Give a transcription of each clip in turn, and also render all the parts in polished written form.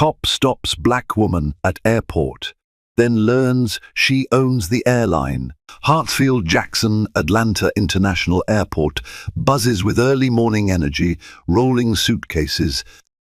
Cop stops black woman at airport, then learns she owns the airline. Hartsfield-Jackson Atlanta International Airport buzzes with early morning energy, rolling suitcases,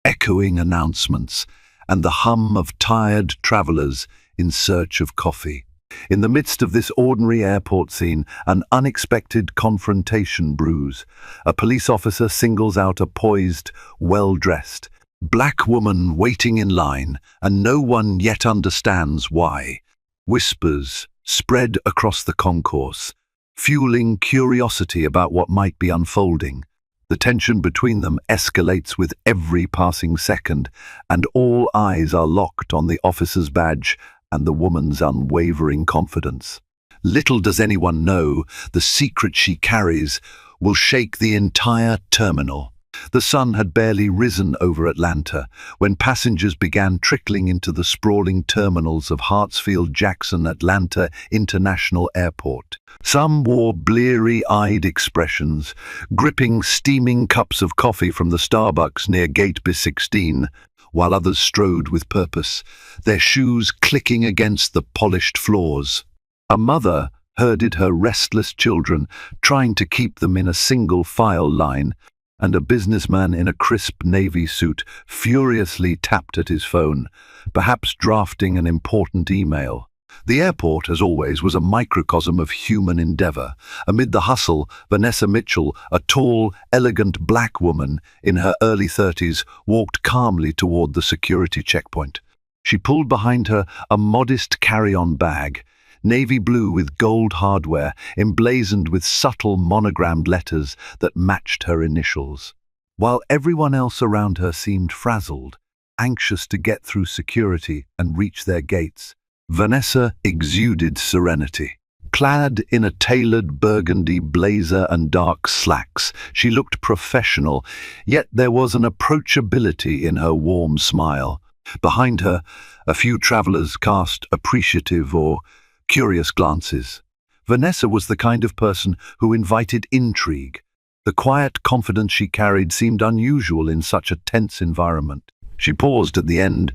echoing announcements, and the hum of tired travelers in search of coffee. In the midst of this ordinary airport scene, an unexpected confrontation brews. A police officer singles out a poised, well-dressed, black woman waiting in line, and no one yet understands why. Whispers spread across the concourse, fueling curiosity about what might be unfolding. The tension between them escalates with every passing second, and all eyes are locked on the officer's badge and the woman's unwavering confidence. Little does anyone know the secret she carries will shake the entire terminal. The sun had barely risen over Atlanta when passengers began trickling into the sprawling terminals of Hartsfield-Jackson Atlanta International Airport. Some wore bleary-eyed expressions, gripping steaming cups of coffee from the Starbucks near Gate B16, while others strode with purpose, their shoes clicking against the polished floors. A mother herded her restless children, trying to keep them in a single file line, and a businessman in a crisp navy suit furiously tapped at his phone, perhaps drafting an important email. The airport, as always, was a microcosm of human endeavor. Amid the hustle, Vanessa Mitchell, a tall, elegant black woman in her early 30s, walked calmly toward the security checkpoint. She pulled behind her a modest carry-on bag, navy blue with gold hardware, emblazoned with subtle monogrammed letters that matched her initials. While everyone else around her seemed frazzled, anxious to get through security and reach their gates, Vanessa exuded serenity. Clad in a tailored burgundy blazer and dark slacks, she looked professional, yet there was an approachability in her warm smile. Behind her, a few travelers cast appreciative or curious glances. Vanessa was the kind of person who invited intrigue. The quiet confidence she carried seemed unusual in such a tense environment. She paused at the end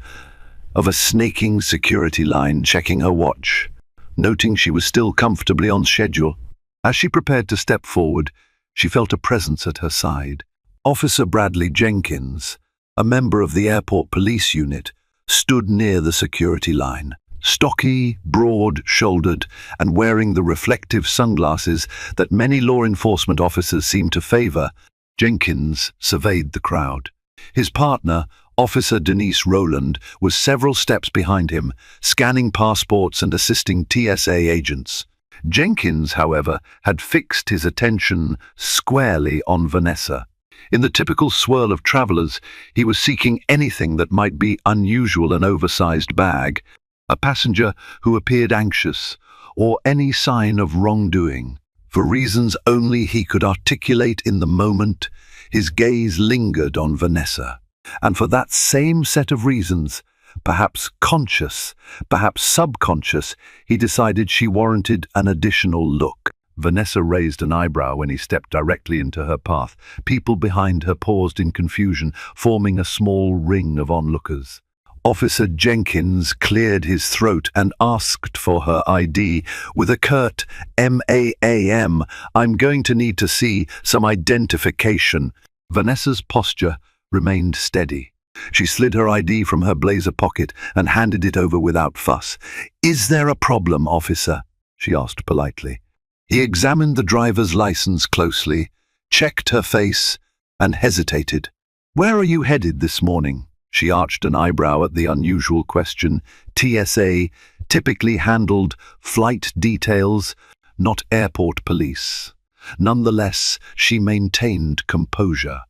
of a snaking security line, checking her watch, noting she was still comfortably on schedule. As she prepared to step forward, she felt a presence at her side. Officer Bradley Jenkins, a member of the airport police unit, stood near the security line. Stocky, broad-shouldered, and wearing the reflective sunglasses that many law enforcement officers seem to favor, Jenkins surveyed the crowd. His partner, Officer Denise Rowland, was several steps behind him, scanning passports and assisting TSA agents. Jenkins, however, had fixed his attention squarely on Vanessa. In the typical swirl of travelers, he was seeking anything that might be unusual: an oversized bag, a passenger who appeared anxious, or any sign of wrongdoing. For reasons only he could articulate in the moment, his gaze lingered on Vanessa. And for that same set of reasons, perhaps conscious, perhaps subconscious, he decided she warranted an additional look. Vanessa raised an eyebrow when he stepped directly into her path. People behind her paused in confusion, forming a small ring of onlookers. Officer Jenkins cleared his throat and asked for her ID with a curt "MAAM, I'm going to need to see some identification." Vanessa's posture remained steady. She slid her ID from her blazer pocket and handed it over without fuss. "Is there a problem, officer?" she asked politely. He examined the driver's license closely, checked her face, and hesitated. "Where are you headed this morning?" She arched an eyebrow at the unusual question. TSA typically handled flight details, not airport police. Nonetheless, she maintained composure.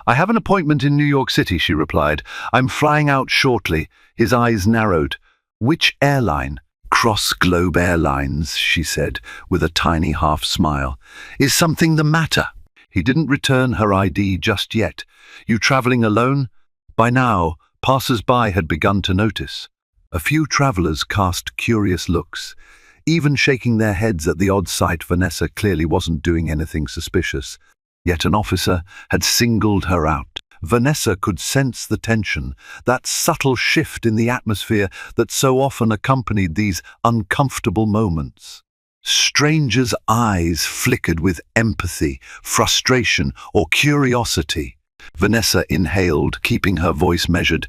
"I have an appointment in New York City," she replied. "I'm flying out shortly." His eyes narrowed. "Which airline?" "Cross Globe Airlines," she said, with a tiny half smile. "Is something the matter?" He didn't return her ID just yet. "You traveling alone?" By now, passers-by had begun to notice. A few travelers cast curious looks, even shaking their heads at the odd sight. Vanessa clearly wasn't doing anything suspicious. Yet an officer had singled her out. Vanessa could sense the tension, that subtle shift in the atmosphere that so often accompanied these uncomfortable moments. Strangers' eyes flickered with empathy, frustration, or curiosity. Vanessa inhaled, keeping her voice measured.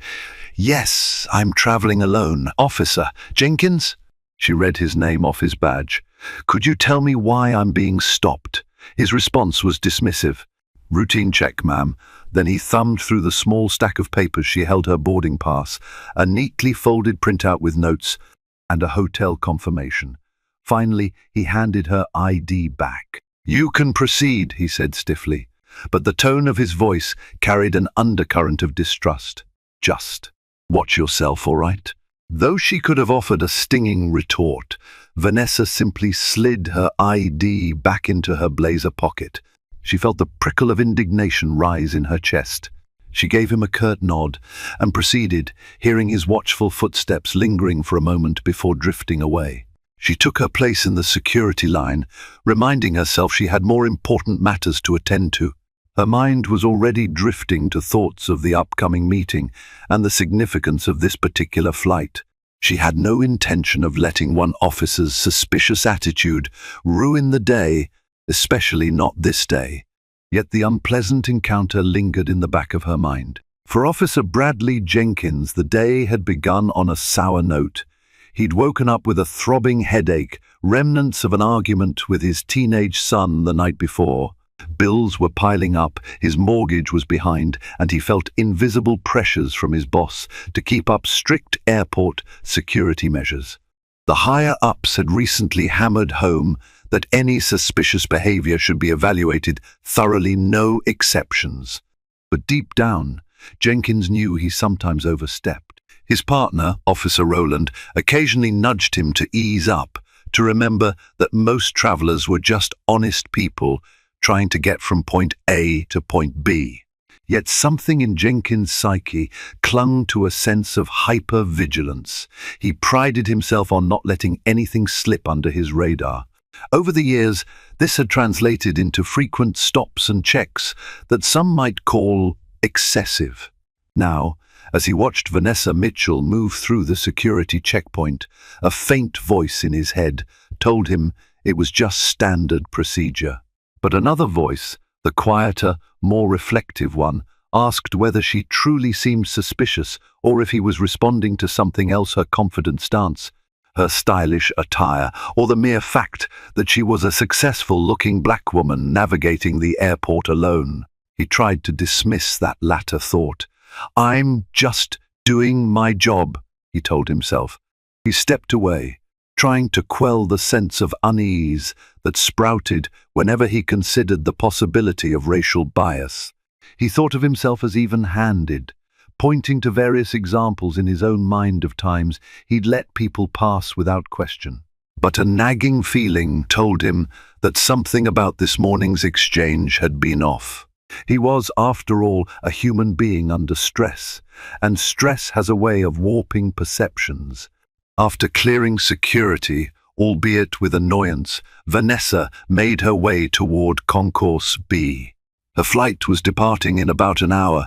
"Yes, I'm traveling alone. Officer Jenkins?" She read his name off his badge. "Could you tell me why I'm being stopped?" His response was dismissive. "Routine check, ma'am." Then he thumbed through the small stack of papers she held, her boarding pass, a neatly folded printout with notes, and a hotel confirmation. Finally, he handed her ID back. "You can proceed," he said stiffly, but the tone of his voice carried an undercurrent of distrust. "Just watch yourself, all right?" Though she could have offered a stinging retort, Vanessa simply slid her ID back into her blazer pocket. She felt the prickle of indignation rise in her chest. She gave him a curt nod and proceeded, hearing his watchful footsteps lingering for a moment before drifting away. She took her place in the security line, reminding herself she had more important matters to attend to. Her mind was already drifting to thoughts of the upcoming meeting and the significance of this particular flight. She had no intention of letting one officer's suspicious attitude ruin the day, especially not this day. Yet the unpleasant encounter lingered in the back of her mind. For Officer Bradley Jenkins, the day had begun on a sour note. He'd woken up with a throbbing headache, remnants of an argument with his teenage son the night before. Bills were piling up, his mortgage was behind, and he felt invisible pressures from his boss to keep up strict airport security measures. The higher-ups had recently hammered home that any suspicious behavior should be evaluated thoroughly, no exceptions. But deep down, Jenkins knew he sometimes overstepped. His partner, Officer Rowland, occasionally nudged him to ease up, to remember that most travelers were just honest people trying to get from point A to point B. Yet something in Jenkins' psyche clung to a sense of hyper-vigilance. He prided himself on not letting anything slip under his radar. Over the years, this had translated into frequent stops and checks that some might call excessive. Now, as he watched Vanessa Mitchell move through the security checkpoint, a faint voice in his head told him it was just standard procedure. But another voice, the quieter, more reflective one, asked whether she truly seemed suspicious or if he was responding to something else: her confident stance, her stylish attire, or the mere fact that she was a successful-looking black woman navigating the airport alone. He tried to dismiss that latter thought. "I'm just doing my job," he told himself. He stepped away, trying to quell the sense of unease that sprouted whenever he considered the possibility of racial bias. He thought of himself as even-handed, pointing to various examples in his own mind of times he'd let people pass without question. But a nagging feeling told him that something about this morning's exchange had been off. He was, after all, a human being under stress, and stress has a way of warping perceptions. After clearing security, albeit with annoyance, Vanessa made her way toward Concourse B. Her flight was departing in about an hour,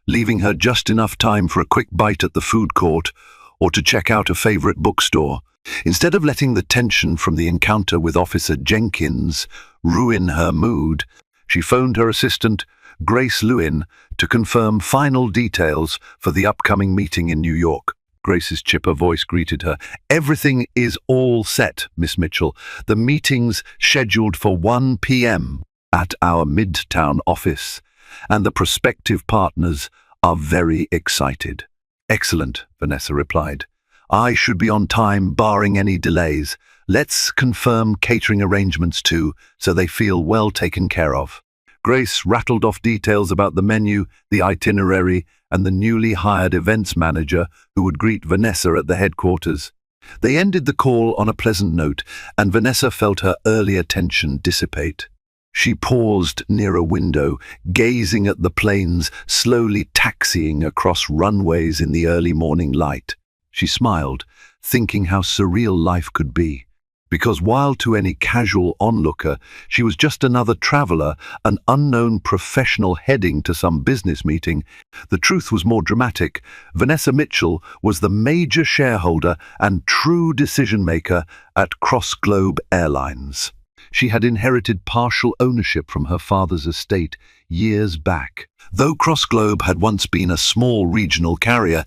leaving her just enough time for a quick bite at the food court or to check out a favorite bookstore. Instead of letting the tension from the encounter with Officer Jenkins ruin her mood, she phoned her assistant, Grace Lewin, to confirm final details for the upcoming meeting in New York. Grace's chipper voice greeted her. "Everything is all set, Miss Mitchell. The meeting's scheduled for 1 p.m. at our Midtown office, and the prospective partners are very excited." "Excellent," Vanessa replied. "I should be on time, barring any delays. Let's confirm catering arrangements too, so they feel well taken care of." Grace rattled off details about the menu, the itinerary, and the newly hired events manager who would greet Vanessa at the headquarters. They ended the call on a pleasant note, and Vanessa felt her earlier tension dissipate. She paused near a window, gazing at the planes slowly taxiing across runways in the early morning light. She smiled, thinking how surreal life could be. Because while to any casual onlooker, she was just another traveler, an unknown professional heading to some business meeting, the truth was more dramatic. Vanessa Mitchell was the major shareholder and true decision-maker at Cross Globe Airlines. She had inherited partial ownership from her father's estate years back. Though Cross Globe had once been a small regional carrier,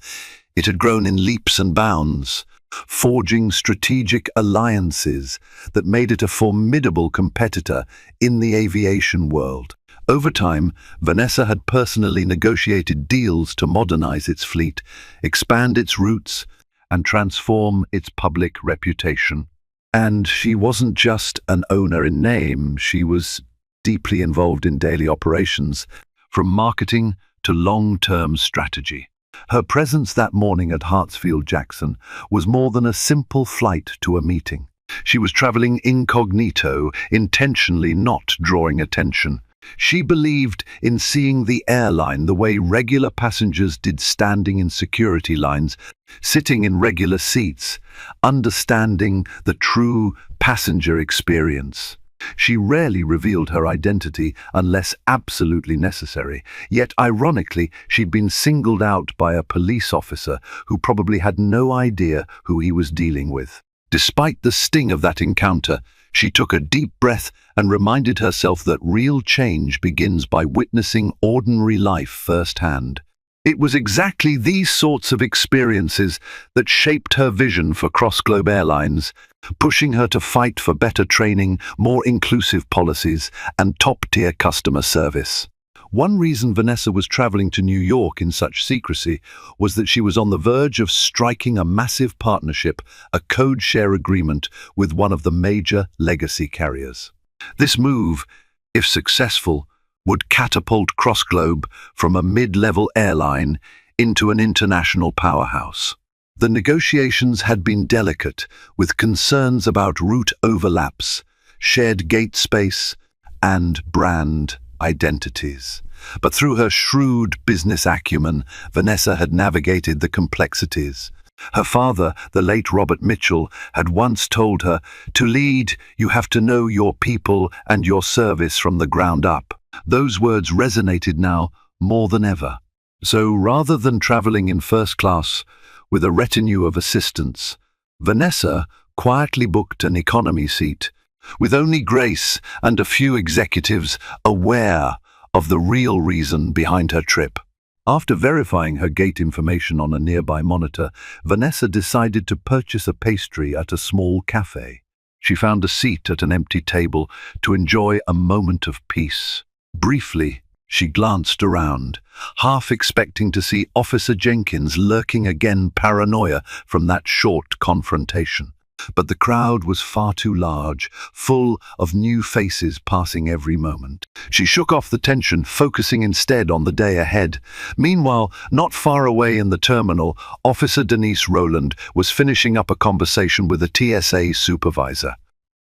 it had grown in leaps and bounds, forging strategic alliances that made it a formidable competitor in the aviation world. Over time, Vanessa had personally negotiated deals to modernize its fleet, expand its routes, and transform its public reputation. And she wasn't just an owner in name, she was deeply involved in daily operations, from marketing to long-term strategy. Her presence that morning at Hartsfield-Jackson was more than a simple flight to a meeting. She was traveling incognito, intentionally not drawing attention. She believed in seeing the airline the way regular passengers did, standing in security lines, sitting in regular seats, understanding the true passenger experience. She rarely revealed her identity unless absolutely necessary, yet ironically she'd been singled out by a police officer who probably had no idea who he was dealing with. Despite the sting of that encounter, she took a deep breath and reminded herself that real change begins by witnessing ordinary life firsthand. It was exactly these sorts of experiences that shaped her vision for Cross Globe Airlines, pushing her to fight for better training, more inclusive policies, and top-tier customer service. One reason Vanessa was traveling to New York in such secrecy was that she was on the verge of striking a massive partnership, a code-share agreement with one of the major legacy carriers. This move, if successful, would catapult Cross Globe from a mid-level airline into an international powerhouse. The negotiations had been delicate, with concerns about route overlaps, shared gate space, and brand identities. But through her shrewd business acumen, Vanessa had navigated the complexities. Her father, the late Robert Mitchell, had once told her, "To lead, you have to know your people and your service from the ground up." Those words resonated now more than ever. So rather than traveling in first class with a retinue of assistants, Vanessa quietly booked an economy seat, with only Grace and a few executives aware of the real reason behind her trip. After verifying her gate information on a nearby monitor, Vanessa decided to purchase a pastry at a small cafe. She found a seat at an empty table to enjoy a moment of peace. Briefly, she glanced around, half expecting to see Officer Jenkins lurking again, paranoia from that short confrontation. But the crowd was far too large, full of new faces passing every moment. She shook off the tension, focusing instead on the day ahead. Meanwhile, not far away in the terminal, Officer Denise Rowland was finishing up a conversation with a TSA supervisor.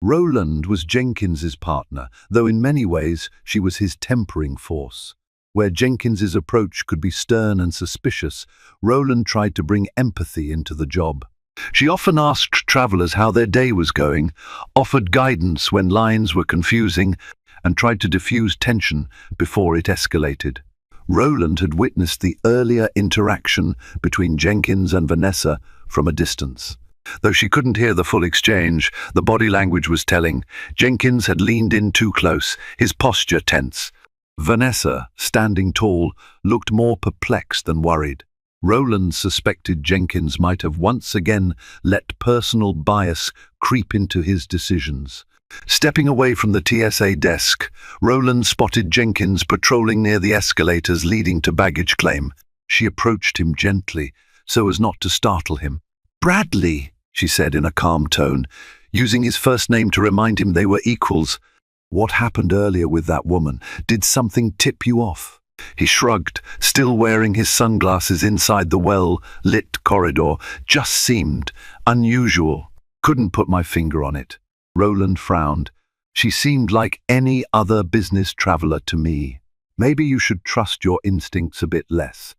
Rowland was Jenkins's partner, though in many ways she was his tempering force. Where Jenkins's approach could be stern and suspicious, Rowland tried to bring empathy into the job. She often asked travelers how their day was going, offered guidance when lines were confusing, and tried to diffuse tension before it escalated. Rowland had witnessed the earlier interaction between Jenkins and Vanessa from a distance. Though she couldn't hear the full exchange, the body language was telling. Jenkins had leaned in too close, his posture tense. Vanessa, standing tall, looked more perplexed than worried. Rowland suspected Jenkins might have once again let personal bias creep into his decisions. Stepping away from the TSA desk, Rowland spotted Jenkins patrolling near the escalators leading to baggage claim. She approached him gently, so as not to startle him. "Bradley," she said in a calm tone, using his first name to remind him they were equals. "What happened earlier with that woman? Did something tip you off?" He shrugged, still wearing his sunglasses inside the well-lit corridor. "Just seemed unusual. Couldn't put my finger on it." Rowland frowned. "She seemed like any other business traveler to me. Maybe you should trust your instincts a bit less,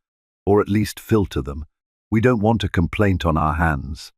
or at least filter them. We don't want a complaint on our hands."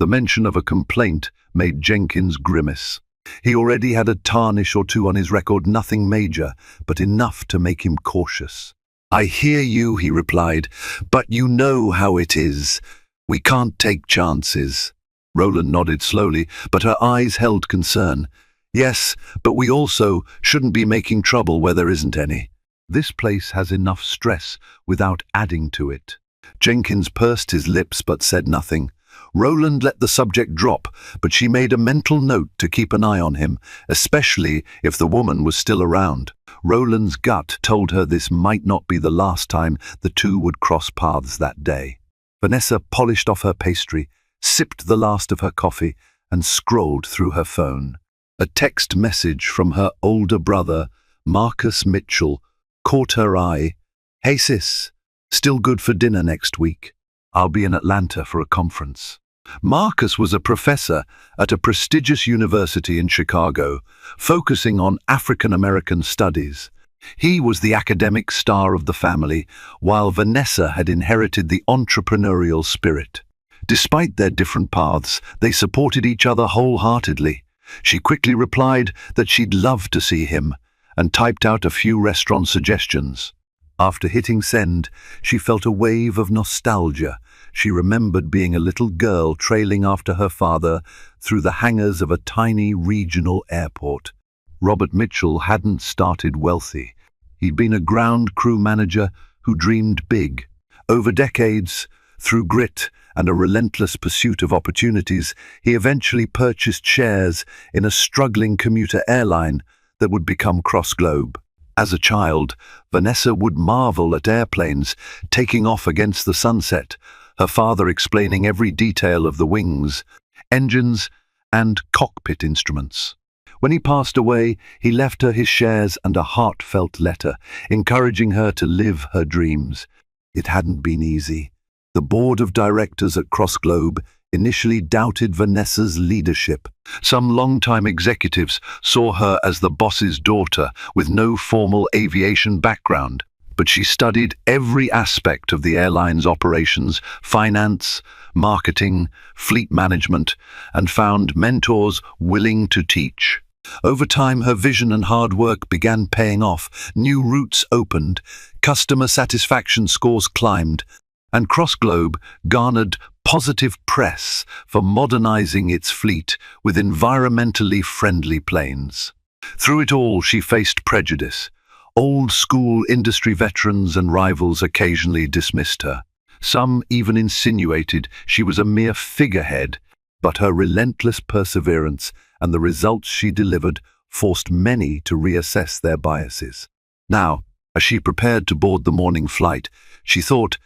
The mention of a complaint made Jenkins grimace. He already had a tarnish or two on his record, nothing major, but enough to make him cautious. "I hear you," he replied, "but you know how it is. We can't take chances." Roland nodded slowly, but her eyes held concern. "Yes, but we also shouldn't be making trouble where there isn't any. This place has enough stress without adding to it." Jenkins pursed his lips but said nothing. Roland let the subject drop, but she made a mental note to keep an eye on him, especially if the woman was still around. Roland's gut told her this might not be the last time the two would cross paths that day. Vanessa polished off her pastry, sipped the last of her coffee, and scrolled through her phone. A text message from her older brother, Marcus Mitchell, caught her eye. "Hey sis, still good for dinner next week? I'll be in Atlanta for a conference." Marcus was a professor at a prestigious university in Chicago, focusing on African American studies. He was the academic star of the family, while Vanessa had inherited the entrepreneurial spirit. Despite their different paths, they supported each other wholeheartedly. She quickly replied that she'd love to see him, and typed out a few restaurant suggestions. After hitting send, she felt a wave of nostalgia. She remembered being a little girl trailing after her father through the hangars of a tiny regional airport. Robert Mitchell hadn't started wealthy. He'd been a ground crew manager who dreamed big. Over decades, through grit and a relentless pursuit of opportunities, he eventually purchased shares in a struggling commuter airline that would become cross-globe. As a child, Vanessa would marvel at airplanes taking off against the sunset, her father explaining every detail of the wings, engines, and cockpit instruments. When he passed away, he left her his shares and a heartfelt letter, encouraging her to live her dreams. It hadn't been easy. The board of directors at CrossGlobe initially doubted Vanessa's leadership. Some longtime executives saw her as the boss's daughter with no formal aviation background, but she studied every aspect of the airline's operations, finance, marketing, fleet management, and found mentors willing to teach. Over time, her vision and hard work began paying off. New routes opened, customer satisfaction scores climbed, and CrossGlobe garnered positive press for modernizing its fleet with environmentally friendly planes. Through it all, she faced prejudice. Old-school industry veterans and rivals occasionally dismissed her. Some even insinuated she was a mere figurehead, but her relentless perseverance and the results she delivered forced many to reassess their biases. Now, as she prepared to board the morning flight, she thought,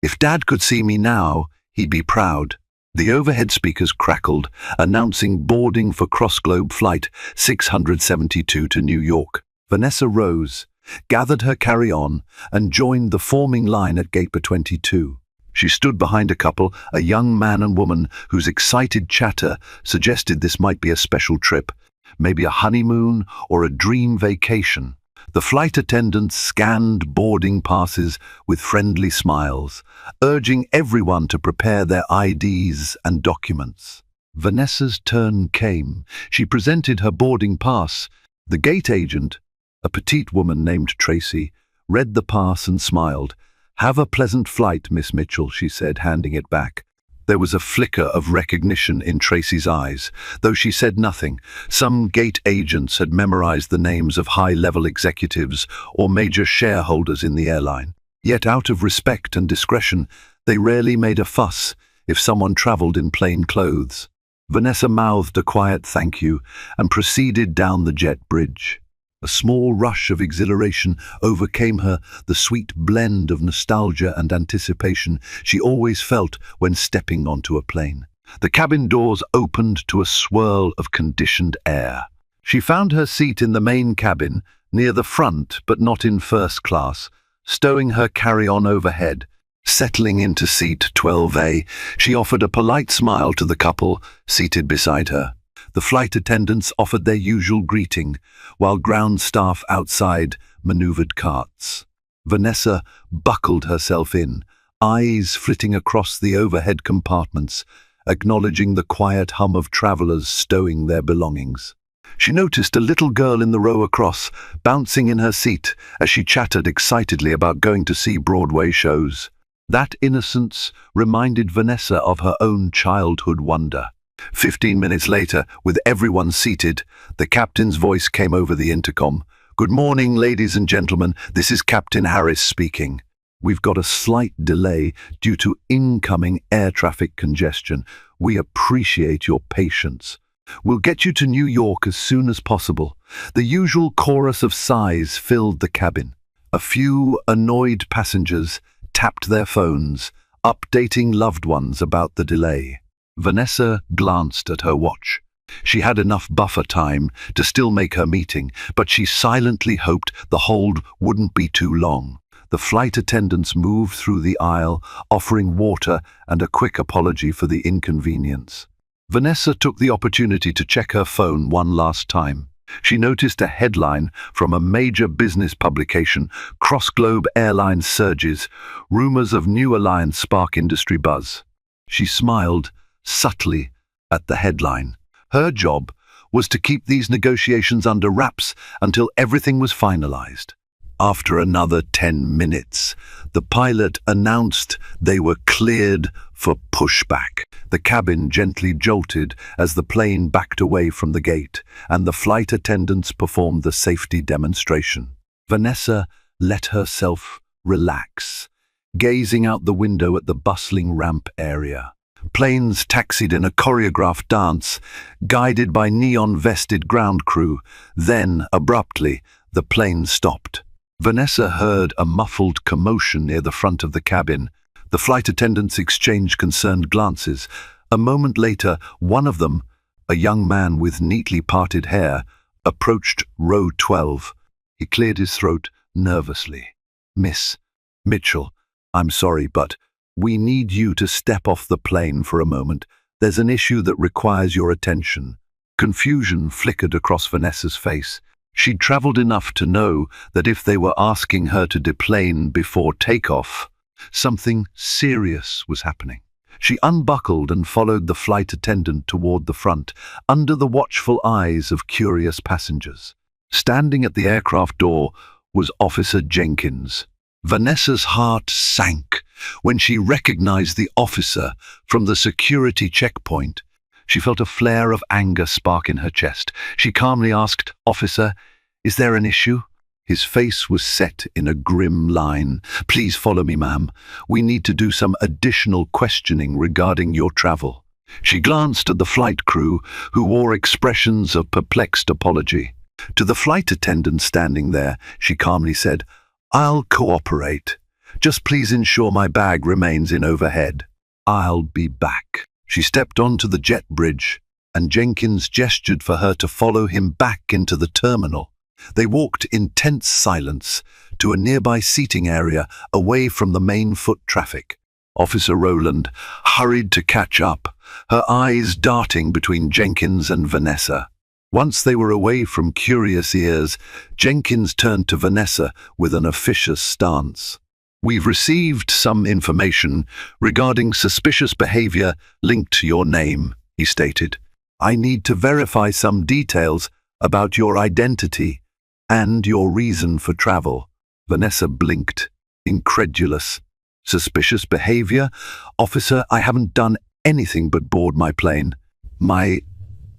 "If Dad could see me now, he'd be proud." The overhead speakers crackled, announcing boarding for CrossGlobe Flight 672 to New York. Vanessa rose, gathered her carry-on, and joined the forming line at Gate 22. She stood behind a couple, a young man and woman whose excited chatter suggested this might be a special trip, maybe a honeymoon or a dream vacation. The flight attendants scanned boarding passes with friendly smiles, urging everyone to prepare their IDs and documents. Vanessa's turn came. She presented her boarding pass. The gate agent, a petite woman named Tracy, read the pass and smiled. "Have a pleasant flight, Miss Mitchell," she said, handing it back. There was a flicker of recognition in Tracy's eyes, though she said nothing. Some gate agents had memorized the names of high-level executives or major shareholders in the airline. Yet out of respect and discretion, they rarely made a fuss if someone traveled in plain clothes. Vanessa mouthed a quiet thank you and proceeded down the jet bridge. A small rush of exhilaration overcame her, the sweet blend of nostalgia and anticipation she always felt when stepping onto a plane. The cabin doors opened to a swirl of conditioned air. She found her seat in the main cabin, near the front but not in first class, stowing her carry-on overhead. Settling into seat 12A, she offered a polite smile to the couple seated beside her. The flight attendants offered their usual greeting, while ground staff outside maneuvered carts. Vanessa buckled herself in, eyes flitting across the overhead compartments, acknowledging the quiet hum of travelers stowing their belongings. She noticed a little girl in the row across, bouncing in her seat as she chattered excitedly about going to see Broadway shows. That innocence reminded Vanessa of her own childhood wonder. 15 minutes later, with everyone seated, the captain's voice came over the intercom. "Good morning, ladies and gentlemen. This is Captain Harris speaking. We've got a slight delay due to incoming air traffic congestion. We appreciate your patience. We'll get you to New York as soon as possible." The usual chorus of sighs filled the cabin. A few annoyed passengers tapped their phones, updating loved ones about the delay. Vanessa glanced at her watch. She had enough buffer time to still make her meeting, but she silently hoped the hold wouldn't be too long. The flight attendants moved through the aisle, offering water and a quick apology for the inconvenience. Vanessa took the opportunity to check her phone one last time. She noticed a headline from a major business publication: "Cross-Globe Airline Surges, Rumors of New Alliance Spark Industry Buzz." She smiled subtly at the headline. Her job was to keep these negotiations under wraps until everything was finalized. After another 10 minutes, the pilot announced they were cleared for pushback. The cabin gently jolted as the plane backed away from the gate, and the flight attendants performed the safety demonstration. Vanessa let herself relax, gazing out the window at the bustling ramp area. Planes taxied in a choreographed dance, guided by neon-vested ground crew. Then, abruptly, the plane stopped. Vanessa heard a muffled commotion near the front of the cabin. The flight attendants exchanged concerned glances. A moment later, one of them, a young man with neatly parted hair, approached row 12. He cleared his throat nervously. "Miss Mitchell, I'm sorry, but we need you to step off the plane for a moment. There's an issue that requires your attention." Confusion flickered across Vanessa's face. She'd traveled enough to know that if they were asking her to deplane before takeoff, something serious was happening. She unbuckled and followed the flight attendant toward the front, under the watchful eyes of curious passengers. Standing at the aircraft door was Officer Jenkins. Vanessa's heart sank when she recognized the officer from the security checkpoint. She felt a flare of anger spark in her chest. She calmly asked, "Officer, is there an issue?" His face was set in a grim line. "Please follow me, ma'am. We need to do some additional questioning regarding your travel." She glanced at the flight crew, who wore expressions of perplexed apology. To the flight attendant standing there, she calmly said, "I'll cooperate. Just please ensure my bag remains in overhead. I'll be back." She stepped onto the jet bridge, and Jenkins gestured for her to follow him back into the terminal. They walked in tense silence to a nearby seating area away from the main foot traffic. Officer Rowland hurried to catch up, her eyes darting between Jenkins and Vanessa. Once they were away from curious ears, Jenkins turned to Vanessa with an officious stance. "We've received some information regarding suspicious behavior linked to your name," he stated. "I need to verify some details about your identity and your reason for travel." Vanessa blinked, incredulous. "Suspicious behavior? Officer, I haven't done anything but board my plane. My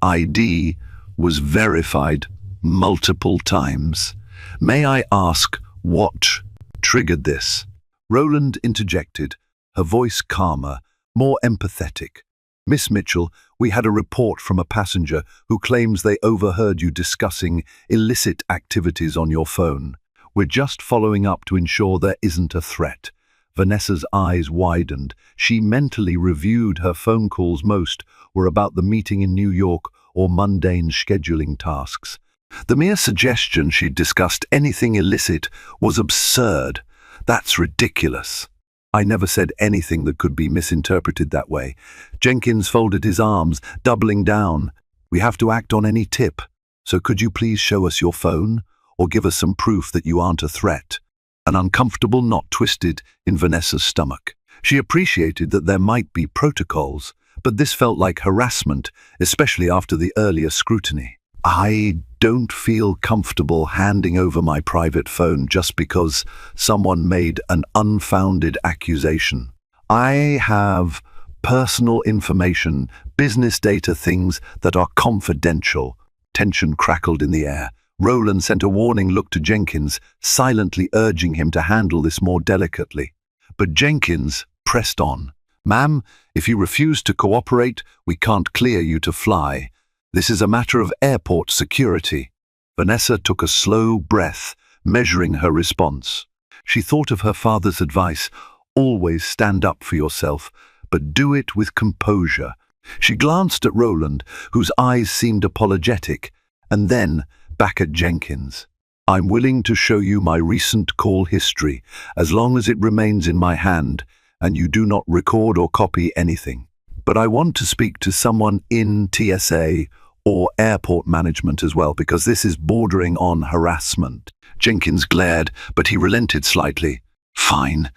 ID was verified multiple times. May I ask what triggered this?" Rowland interjected, her voice calmer, more empathetic. "Miss Mitchell, we had a report from a passenger who claims they overheard you discussing illicit activities on your phone. We're just following up to ensure there isn't a threat." Vanessa's eyes widened. She mentally reviewed her phone calls. Most were about the meeting in New York or mundane scheduling tasks. The mere suggestion she'd discussed anything illicit was absurd. "That's ridiculous. I never said anything that could be misinterpreted that way." Jenkins folded his arms, doubling down. "We have to act on any tip, so could you please show us your phone, or give us some proof that you aren't a threat?" An uncomfortable knot twisted in Vanessa's stomach. She appreciated that there might be protocols, but this felt like harassment, especially after the earlier scrutiny. I don't feel comfortable handing over my private phone just because someone made an unfounded accusation. I have personal information, business data, things that are confidential. Tension crackled in the air. Roland sent a warning look to Jenkins, silently urging him to handle this more delicately. But Jenkins pressed on. "Ma'am, if you refuse to cooperate, we can't clear you to fly. This is a matter of airport security." Vanessa took a slow breath, measuring her response. She thought of her father's advice, always stand up for yourself, but do it with composure. She glanced at Roland, whose eyes seemed apologetic, and then back at Jenkins. "I'm willing to show you my recent call history, as long as it remains in my hand, and you do not record or copy anything. But I want to speak to someone in TSA or airport management as well, because this is bordering on harassment." Jenkins glared, but he relented slightly. "Fine,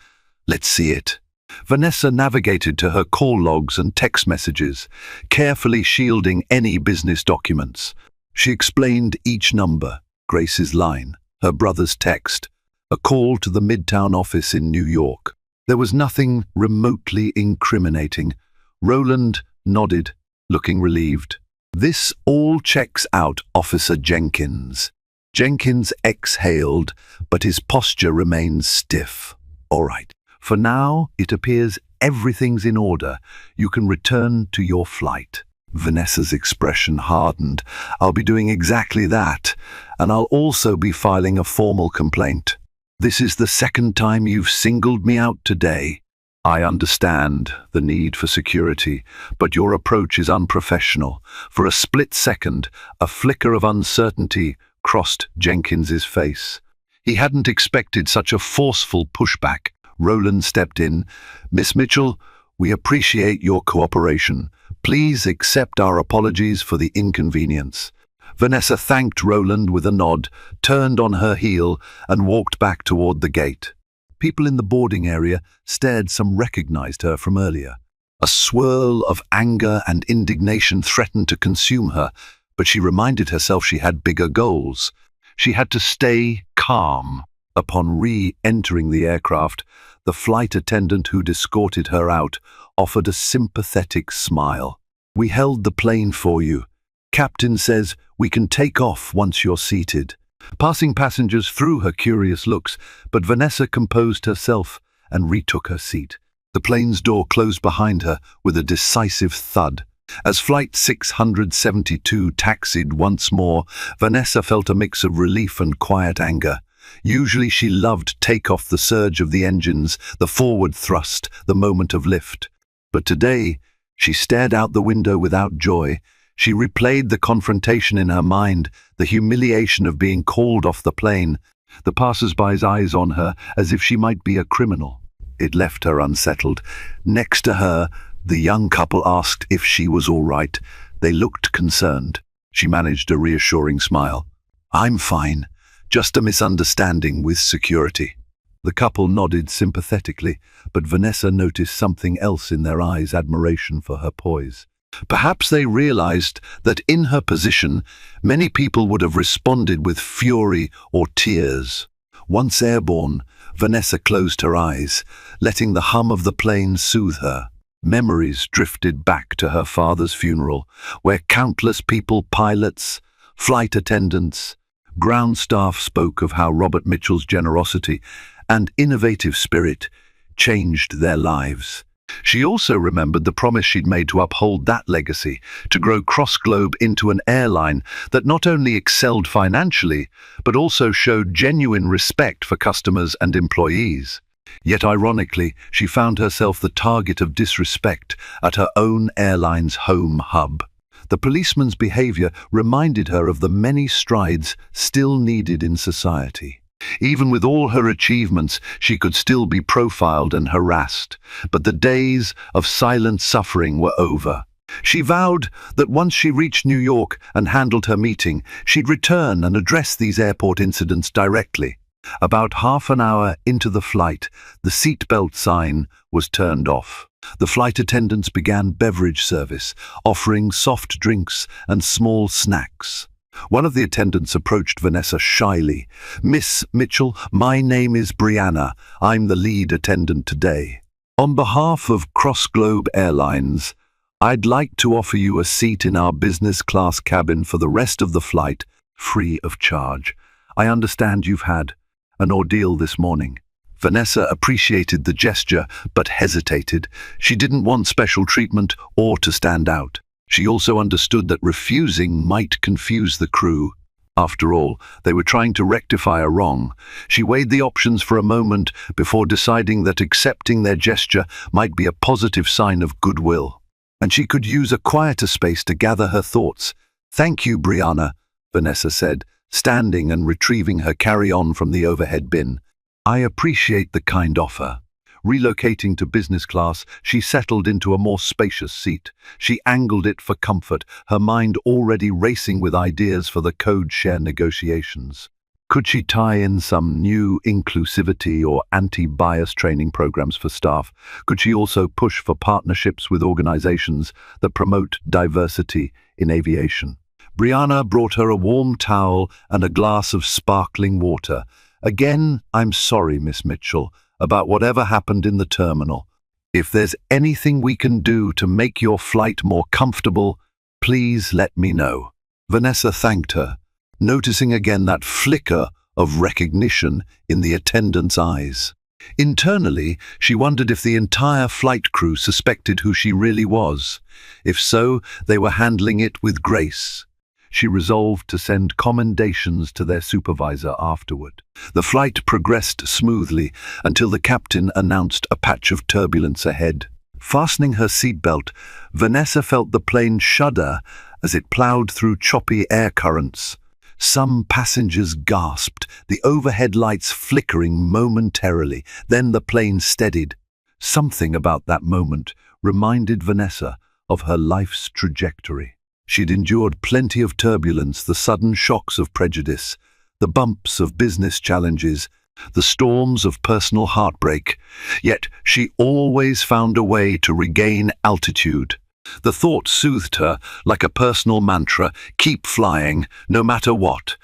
let's see it." Vanessa navigated to her call logs and text messages, carefully shielding any business documents. She explained each number: Grace's line, her brother's text, a call to the Midtown office in New York. There was nothing remotely incriminating. Roland nodded, looking relieved. "This all checks out, Officer Jenkins." Jenkins exhaled, but his posture remained stiff. "All right. For now, it appears everything's in order. You can return to your flight." Vanessa's expression hardened. "I'll be doing exactly that, and I'll also be filing a formal complaint. This is the second time you've singled me out today. I understand the need for security, but your approach is unprofessional." For a split second, a flicker of uncertainty crossed Jenkins's face. He hadn't expected such a forceful pushback. Roland stepped in. "Miss Mitchell, we appreciate your cooperation. Please accept our apologies for the inconvenience." Vanessa thanked Roland with a nod, turned on her heel, and walked back toward the gate. People in the boarding area stared. Some recognized her from earlier. A swirl of anger and indignation threatened to consume her, but she reminded herself she had bigger goals. She had to stay calm. Upon re-entering the aircraft, the flight attendant who'd escorted her out offered a sympathetic smile. "We held the plane for you. Captain says we can take off once you're seated." Passing passengers threw her curious looks, but Vanessa composed herself and retook her seat. The plane's door closed behind her with a decisive thud. As Flight 672 taxied once more, Vanessa felt a mix of relief and quiet anger. Usually she loved takeoff, the surge of the engines, the forward thrust, the moment of lift. But today, she stared out the window without joy. She replayed the confrontation in her mind, the humiliation of being called off the plane, the passers-by's eyes on her as if she might be a criminal. It left her unsettled. Next to her, the young couple asked if she was all right. They looked concerned. She managed a reassuring smile. "I'm fine. Just a misunderstanding with security." The couple nodded sympathetically, but Vanessa noticed something else in their eyes: admiration for her poise. Perhaps they realized that in her position, many people would have responded with fury or tears. Once airborne, Vanessa closed her eyes, letting the hum of the plane soothe her. Memories drifted back to her father's funeral, where countless people, pilots, flight attendants, ground staff, spoke of how Robert Mitchell's generosity and innovative spirit changed their lives. She also remembered the promise she'd made to uphold that legacy, to grow CrossGlobe into an airline that not only excelled financially, but also showed genuine respect for customers and employees. Yet ironically, she found herself the target of disrespect at her own airline's home hub. The policeman's behavior reminded her of the many strides still needed in society. Even with all her achievements, she could still be profiled and harassed. But the days of silent suffering were over. She vowed that once she reached New York and handled her meeting, she'd return and address these airport incidents directly. About half an hour into the flight, the seatbelt sign was turned off. The flight attendants began beverage service, offering soft drinks and small snacks. One of the attendants approached Vanessa shyly. "Miss Mitchell, my name is Brianna. I'm the lead attendant today. On behalf of Cross Globe Airlines, I'd like to offer you a seat in our business class cabin for the rest of the flight, free of charge. I understand you've had an ordeal this morning." Vanessa appreciated the gesture, but hesitated. She didn't want special treatment or to stand out. She also understood that refusing might confuse the crew. After all, they were trying to rectify a wrong. She weighed the options for a moment before deciding that accepting their gesture might be a positive sign of goodwill. And she could use a quieter space to gather her thoughts. "Thank you, Brianna," Vanessa said, standing and retrieving her carry-on from the overhead bin. "I appreciate the kind offer." Relocating to business class, she settled into a more spacious seat. She angled it for comfort, her mind already racing with ideas for the code share negotiations. Could she tie in some new inclusivity or anti-bias training programs for staff? Could she also push for partnerships with organizations that promote diversity in aviation? Brianna brought her a warm towel and a glass of sparkling water. "Again, I'm sorry, Miss Mitchell, about whatever happened in the terminal. If there's anything we can do to make your flight more comfortable, please let me know." Vanessa thanked her, noticing again that flicker of recognition in the attendant's eyes. Internally, she wondered if the entire flight crew suspected who she really was. If so, they were handling it with grace. She resolved to send commendations to their supervisor afterward. The flight progressed smoothly until the captain announced a patch of turbulence ahead. Fastening her seatbelt, Vanessa felt the plane shudder as it plowed through choppy air currents. Some passengers gasped, the overhead lights flickering momentarily. Then the plane steadied. Something about that moment reminded Vanessa of her life's trajectory. She'd endured plenty of turbulence, the sudden shocks of prejudice, the bumps of business challenges, the storms of personal heartbreak. Yet she always found a way to regain altitude. The thought soothed her like a personal mantra: keep flying, no matter what.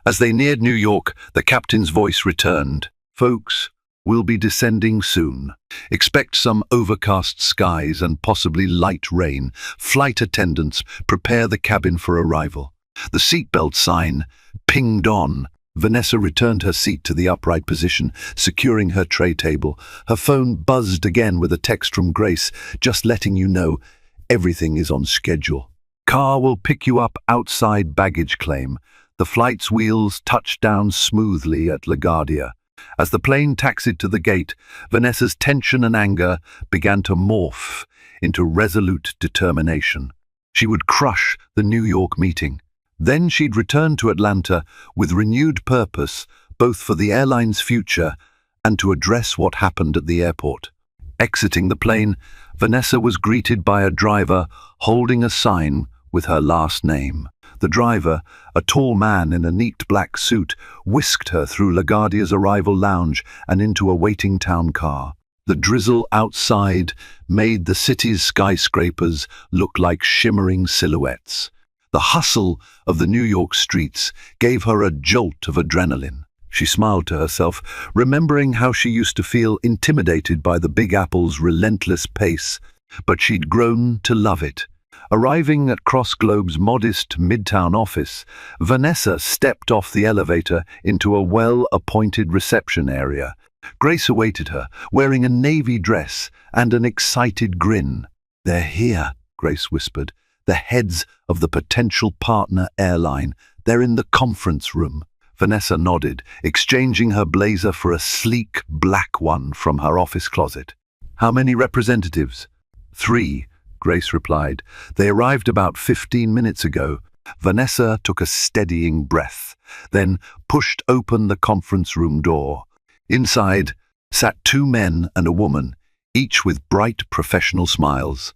As they neared New York, the captain's voice returned. "Folks, we'll be descending soon. Expect some overcast skies and possibly light rain. Flight attendants, prepare the cabin for arrival." The seatbelt sign pinged on. Vanessa returned her seat to the upright position, securing her tray table. Her phone buzzed again with a text from Grace, "Just letting you know, everything is on schedule. Car will pick you up outside baggage claim." The flight's wheels touched down smoothly at LaGuardia. As the plane taxied to the gate, Vanessa's tension and anger began to morph into resolute determination. She would crush the New York meeting. Then she'd return to Atlanta with renewed purpose, both for the airline's future and to address what happened at the airport. Exiting the plane, Vanessa was greeted by a driver holding a sign with her last name. The driver, a tall man in a neat black suit, whisked her through LaGuardia's arrival lounge and into a waiting town car. The drizzle outside made the city's skyscrapers look like shimmering silhouettes. The hustle of the New York streets gave her a jolt of adrenaline. She smiled to herself, remembering how she used to feel intimidated by the Big Apple's relentless pace, but she'd grown to love it. Arriving at Cross Globe's modest midtown office, Vanessa stepped off the elevator into a well-appointed reception area. Grace awaited her, wearing a navy dress and an excited grin. "They're here," Grace whispered. "The heads of the potential partner airline. They're in the conference room." Vanessa nodded, exchanging her blazer for a sleek black one from her office closet. "How many representatives?" "3. Grace replied. "They arrived about 15 minutes ago." Vanessa took a steadying breath, then pushed open the conference room door. Inside sat 2 men and a woman, each with bright professional smiles.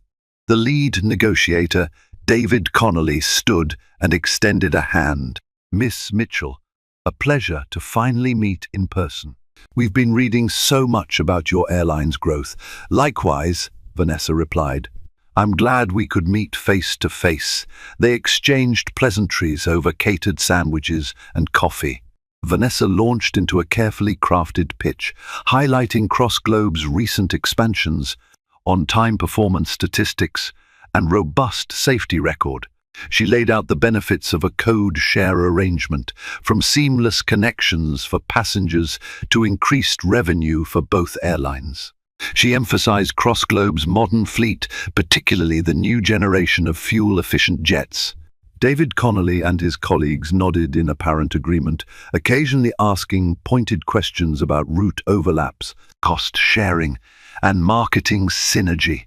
The lead negotiator, David Connolly, stood and extended a hand. "Miss Mitchell, A pleasure to finally meet in person. We've been reading so much about your airline's growth. Likewise, Vanessa replied. I'm glad we could meet face to face. They exchanged pleasantries over catered sandwiches and coffee. Vanessa launched into a carefully crafted pitch, highlighting CrossGlobe's recent expansions, on-time performance statistics, and robust safety record. She laid out the benefits of a code share arrangement, from seamless connections for passengers to increased revenue for both airlines. She emphasized CrossGlobe's modern fleet, particularly the new generation of fuel-efficient jets. David Connolly and his colleagues nodded in apparent agreement, occasionally asking pointed questions about route overlaps, cost sharing, and marketing synergy.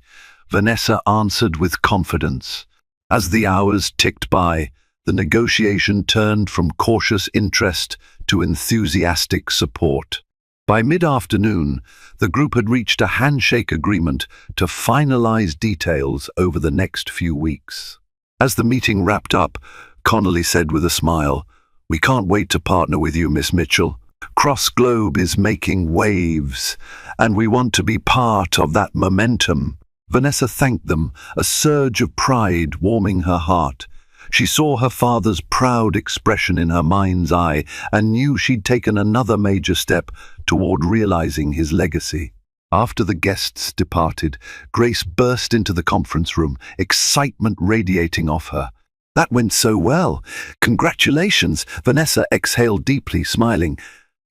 Vanessa answered with confidence. As the hours ticked by, the negotiation turned from cautious interest to enthusiastic support. By mid-afternoon, the group had reached a handshake agreement to finalize details over the next few weeks. As the meeting wrapped up, Connolly said with a smile, "We can't wait to partner with you, Miss Mitchell. CrossGlobe is making waves, and we want to be part of that momentum." Vanessa thanked them, a surge of pride warming her heart. She saw her father's proud expression in her mind's eye and knew she'd taken another major step toward realizing his legacy. After the guests departed, Grace burst into the conference room, excitement radiating off her. "That went so well. Congratulations!" Vanessa exhaled deeply, smiling.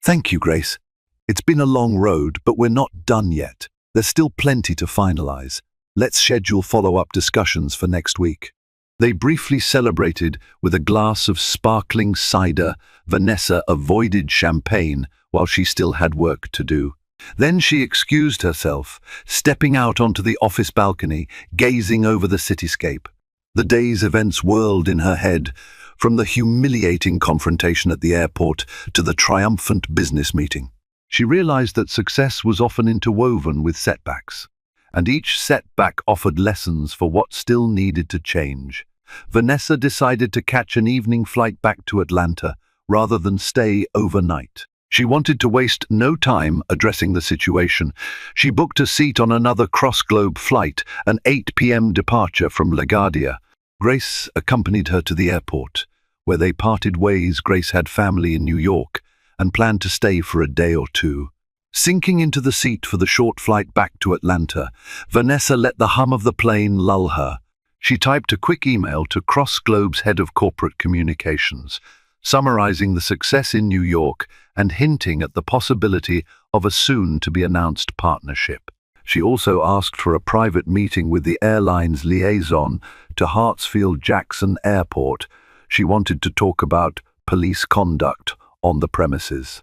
"Thank you, Grace. It's been a long road, but we're not done yet. There's still plenty to finalize. Let's schedule follow-up discussions for next week." They briefly celebrated with a glass of sparkling cider. Vanessa avoided champagne while she still had work to do. Then she excused herself, stepping out onto the office balcony, gazing over the cityscape. The day's events whirled in her head, from the humiliating confrontation at the airport to the triumphant business meeting. She realized that success was often interwoven with setbacks, and each setback offered lessons for what still needed to change. Vanessa decided to catch an evening flight back to Atlanta rather than stay overnight. She wanted to waste no time addressing the situation. She booked a seat on another CrossGlobe flight, an 8 p.m. departure from LaGuardia. Grace accompanied her to the airport, where they parted ways. Grace had family in New York and planned to stay for a day or two. Sinking into the seat for the short flight back to Atlanta, Vanessa let the hum of the plane lull her. She typed a quick email to CrossGlobe's head of corporate communications, summarizing the success in New York and hinting at the possibility of a soon-to-be-announced partnership. She also asked for a private meeting with the airline's liaison to Hartsfield-Jackson Airport. She wanted to talk about police conduct on the premises.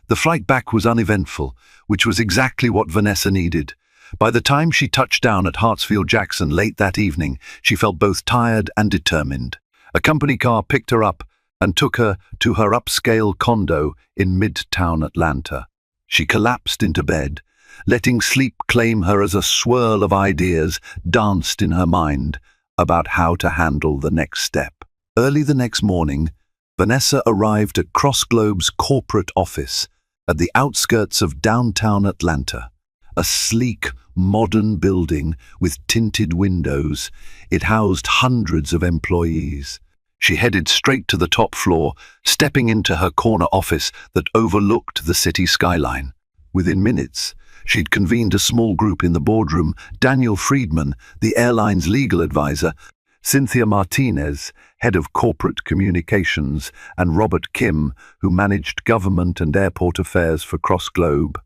The flight back was uneventful, which was exactly what Vanessa needed. By the time she touched down at Hartsfield-Jackson late that evening, she felt both tired and determined. A company car picked her up and took her to her upscale condo in Midtown Atlanta. She collapsed into bed, letting sleep claim her as a swirl of ideas danced in her mind about how to handle the next step. Early the next morning, Vanessa arrived at CrossGlobe's corporate office at the outskirts of downtown Atlanta. A sleek, modern building with tinted windows, it housed hundreds of employees. She headed straight to the top floor, stepping into her corner office that overlooked the city skyline. Within minutes, she'd convened a small group in the boardroom: Daniel Friedman, the airline's legal advisor, Cynthia Martinez, head of corporate communications, and Robert Kim, who managed government and airport affairs for CrossGlobe.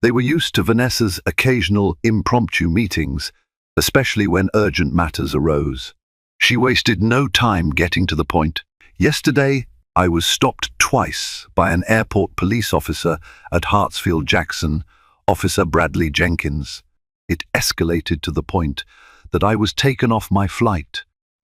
They were used to Vanessa's occasional impromptu meetings, especially when urgent matters arose. She wasted no time getting to the point. "Yesterday, I was stopped twice by an airport police officer at Hartsfield-Jackson, Officer Bradley Jenkins. It escalated to the point that I was taken off my flight,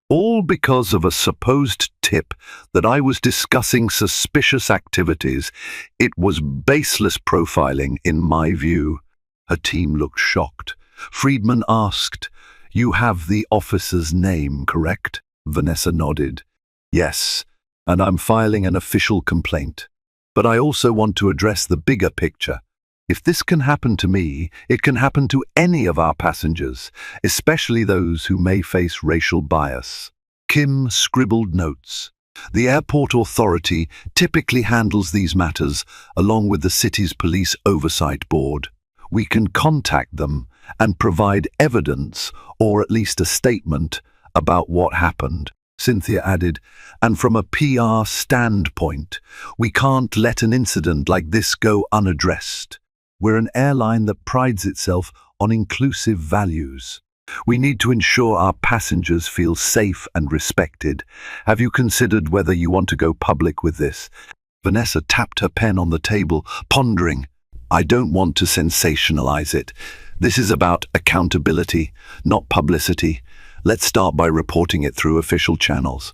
all because of a supposed tip that I was discussing suspicious activities. It was baseless profiling, in my view." Her team looked shocked. Friedman asked, "You have the officer's name, correct?" Vanessa nodded. "Yes, and I'm filing an official complaint." But I also want to address the bigger picture. If this can happen to me, it can happen to any of our passengers, especially those who may face racial bias. Kim scribbled notes. The airport authority typically handles these matters along with the city's police oversight board. We can contact them and provide evidence or at least a statement about what happened, Cynthia added, and from a PR standpoint, we can't let an incident like this go unaddressed. We're an airline that prides itself on inclusive values. We need to ensure our passengers feel safe and respected. Have you considered whether you want to go public with this? Vanessa tapped her pen on the table, pondering. I don't want to sensationalize it. This is about accountability, not publicity. Let's start by reporting it through official channels.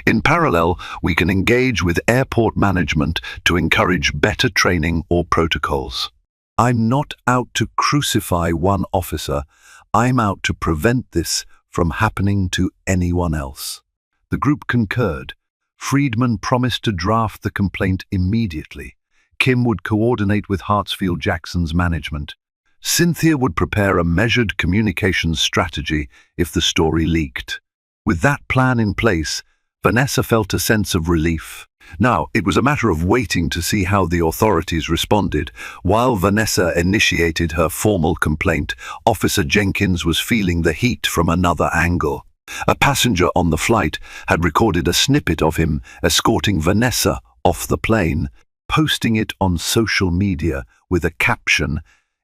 In parallel, we can engage with airport management to encourage better training or protocols. I'm not out to crucify one officer. I'm out to prevent this from happening to anyone else. The group concurred. Friedman promised to draft the complaint immediately. Kim would coordinate with Hartsfield-Jackson's management. Cynthia would prepare a measured communications strategy if the story leaked. With that plan in place, Vanessa felt a sense of relief. Now, it was a matter of waiting to see how the authorities responded. While Vanessa initiated her formal complaint, Officer Jenkins was feeling the heat from another angle. A passenger on the flight had recorded a snippet of him escorting Vanessa off the plane, posting it on social media with a caption,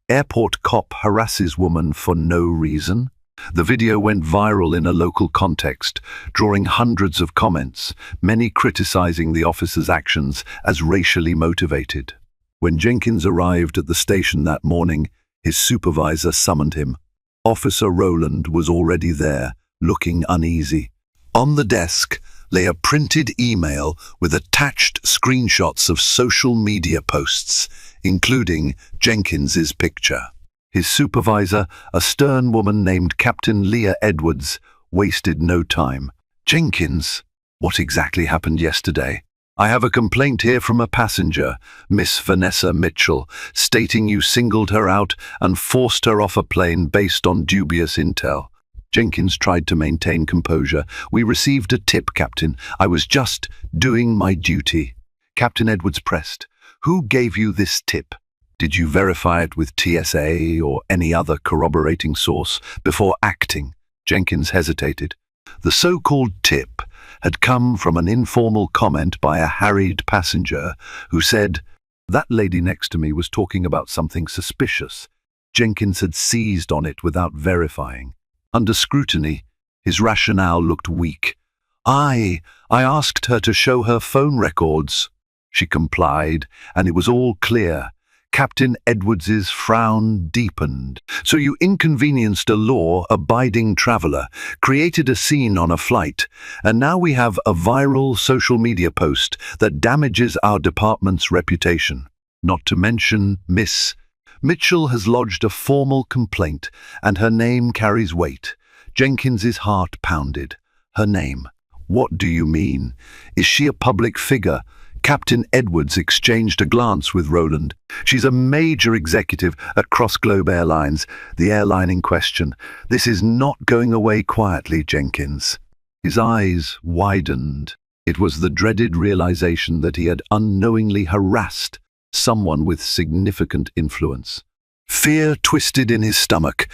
"Airport cop harasses woman for no reason." The video went viral in a local context, drawing hundreds of comments, many criticizing the officer's actions as racially motivated. When Jenkins arrived at the station that morning, his supervisor summoned him. Officer Rowland was already there, looking uneasy. On the desk lay a printed email with attached screenshots of social media posts, including Jenkins's picture. His supervisor, a stern woman named Captain Leah Edwards, wasted no time. "Jenkins, what exactly happened yesterday? I have a complaint here from a passenger, Miss Vanessa Mitchell, stating you singled her out and forced her off a plane based on dubious intel." Jenkins tried to maintain composure. "We received a tip, Captain. I was just doing my duty." Captain Edwards pressed. "Who gave you this tip? Did you verify it with TSA or any other corroborating source before acting?" Jenkins hesitated. The so-called tip had come from an informal comment by a harried passenger who said, "That lady next to me was talking about something suspicious." Jenkins had seized on it without verifying. Under scrutiny, his rationale looked weak. I asked her to show her phone records." She complied, and it was all clear. Captain Edwards's frown deepened. "So you inconvenienced a law-abiding traveler, created a scene on a flight, and now we have a viral social media post that damages our department's reputation. Not to mention Miss Mitchell has lodged a formal complaint, and her name carries weight." Jenkins's heart pounded. "Her name? What do you mean? Is she a public figure?" Captain Edwards exchanged a glance with Rowland. "She's a major executive at Cross-Globe Airlines, the airline in question. This is not going away quietly, Jenkins." His eyes widened. It was the dreaded realization that he had unknowingly harassed someone with significant influence. Fear twisted in his stomach.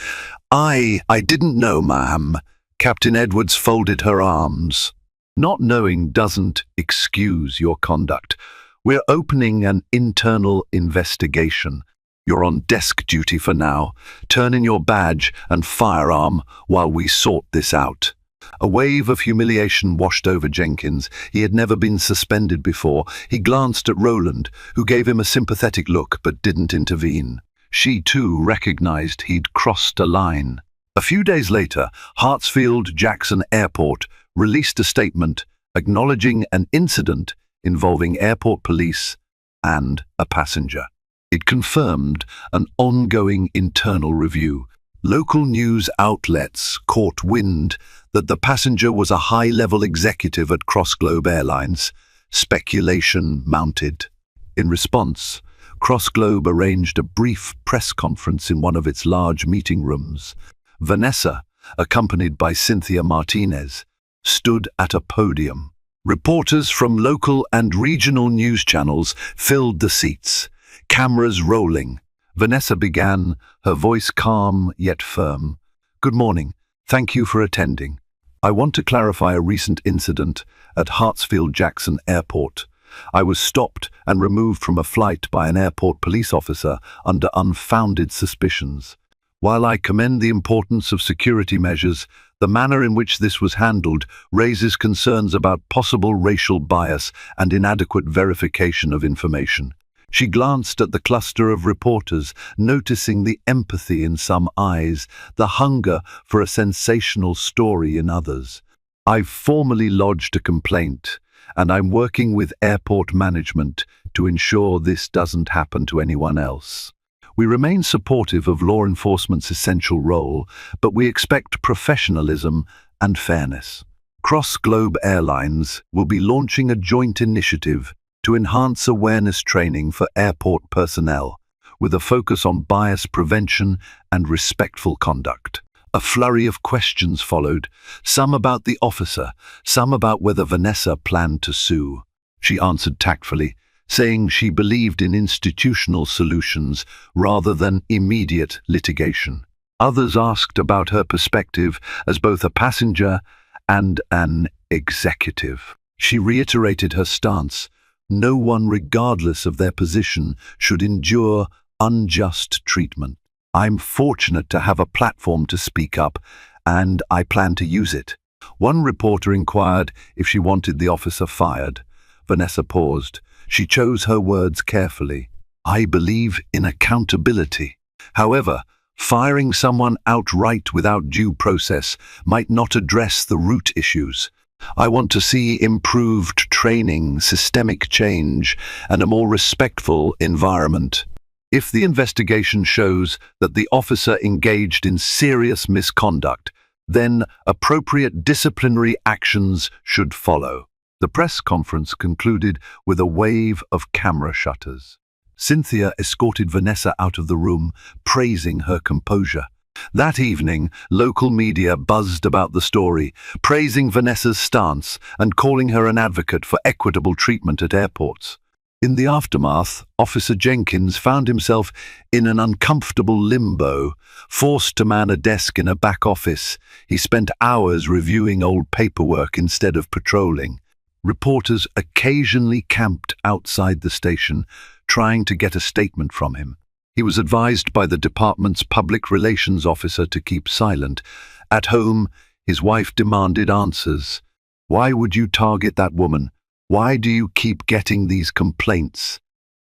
I didn't know, ma'am." Captain Edwards folded her arms. "Not knowing doesn't excuse your conduct. We're opening an internal investigation. You're on desk duty for now. Turn in your badge and firearm while we sort this out." A wave of humiliation washed over Jenkins. He had never been suspended before. He glanced at Rowland, who gave him a sympathetic look but didn't intervene. She too recognized he'd crossed a line. A few days later, Hartsfield-Jackson Airport released a statement acknowledging an incident involving airport police and a passenger. It confirmed an ongoing internal review. Local news outlets caught wind that the passenger was a high-level executive at Cross-Globe Airlines. Speculation mounted. In response, CrossGlobe arranged a brief press conference in one of its large meeting rooms. Vanessa, accompanied by Cynthia Martinez, stood at a podium. Reporters from local and regional news channels filled the seats, cameras rolling. Vanessa began, her voice calm yet firm. "Good morning. Thank you for attending. I want to clarify a recent incident at Hartsfield-Jackson Airport. I was stopped and removed from a flight by an airport police officer under unfounded suspicions. While I commend the importance of security measures, the manner in which this was handled raises concerns about possible racial bias and inadequate verification of information." She glanced at the cluster of reporters, noticing the empathy in some eyes, the hunger for a sensational story in others. "I've formally lodged a complaint, and I'm working with airport management to ensure this doesn't happen to anyone else. We remain supportive of law enforcement's essential role, but we expect professionalism and fairness." CrossGlobe Airlines will be launching a joint initiative to enhance awareness training for airport personnel, with a focus on bias prevention and respectful conduct. A flurry of questions followed, some about the officer, some about whether Vanessa planned to sue. She answered tactfully, saying she believed in institutional solutions rather than immediate litigation. Others asked about her perspective as both a passenger and an executive. She reiterated her stance: no one, regardless of their position, should endure unjust treatment. "I'm fortunate to have a platform to speak up, and I plan to use it." One reporter inquired if she wanted the officer fired. Vanessa paused. She chose her words carefully. "I believe in accountability. However, firing someone outright without due process might not address the root issues. I want to see improved training, systemic change, and a more respectful environment. If the investigation shows that the officer engaged in serious misconduct, then appropriate disciplinary actions should follow." The press conference concluded with a wave of camera shutters. Cynthia escorted Vanessa out of the room, praising her composure. That evening, local media buzzed about the story, praising Vanessa's stance and calling her an advocate for equitable treatment at airports. In the aftermath, Officer Jenkins found himself in an uncomfortable limbo, forced to man a desk in a back office. He spent hours reviewing old paperwork instead of patrolling. Reporters occasionally camped outside the station, trying to get a statement from him. He was advised by the department's public relations officer to keep silent. At home, his wife demanded answers. "Why would you target that woman? Why do you keep getting these complaints?"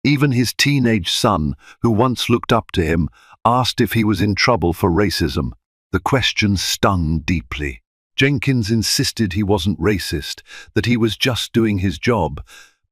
Even his teenage son, who once looked up to him, asked if he was in trouble for racism. The question stung deeply. Jenkins insisted he wasn't racist, that he was just doing his job.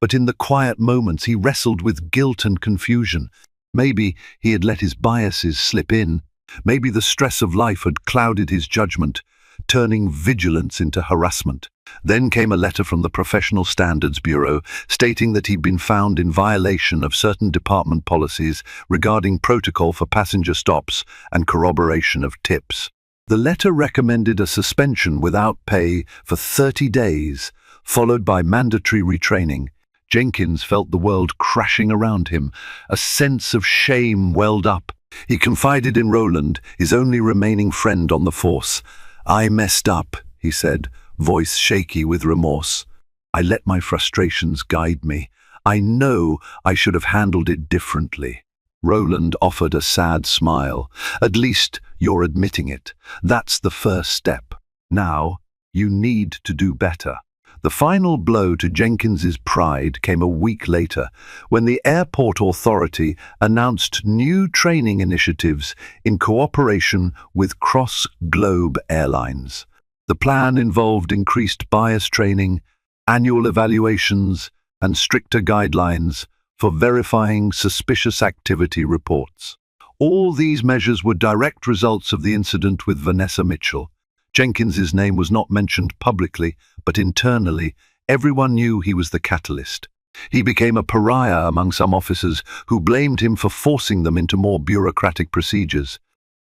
But in the quiet moments he wrestled with guilt and confusion. Maybe he had let his biases slip in. Maybe the stress of life had clouded his judgment, turning vigilance into harassment. Then came a letter from the Professional Standards Bureau stating that he'd been found in violation of certain department policies regarding protocol for passenger stops and corroboration of tips. The letter recommended a suspension without pay for 30 days, followed by mandatory retraining. Jenkins felt the world crashing around him. A sense of shame welled up. He confided in Roland, his only remaining friend on the force. "I messed up," he said, voice shaky with remorse. "I let my frustrations guide me. I know I should have handled it differently." Roland offered a sad smile. "At least you're admitting it. That's the first step. Now, you need to do better." The final blow to Jenkins's pride came a week later, when the airport authority announced new training initiatives in cooperation with CrossGlobe Airlines. The plan involved increased bias training, annual evaluations, and stricter guidelines for verifying suspicious activity reports. All these measures were direct results of the incident with Vanessa Mitchell. Jenkins's name was not mentioned publicly, but internally, everyone knew he was the catalyst. He became a pariah among some officers who blamed him for forcing them into more bureaucratic procedures.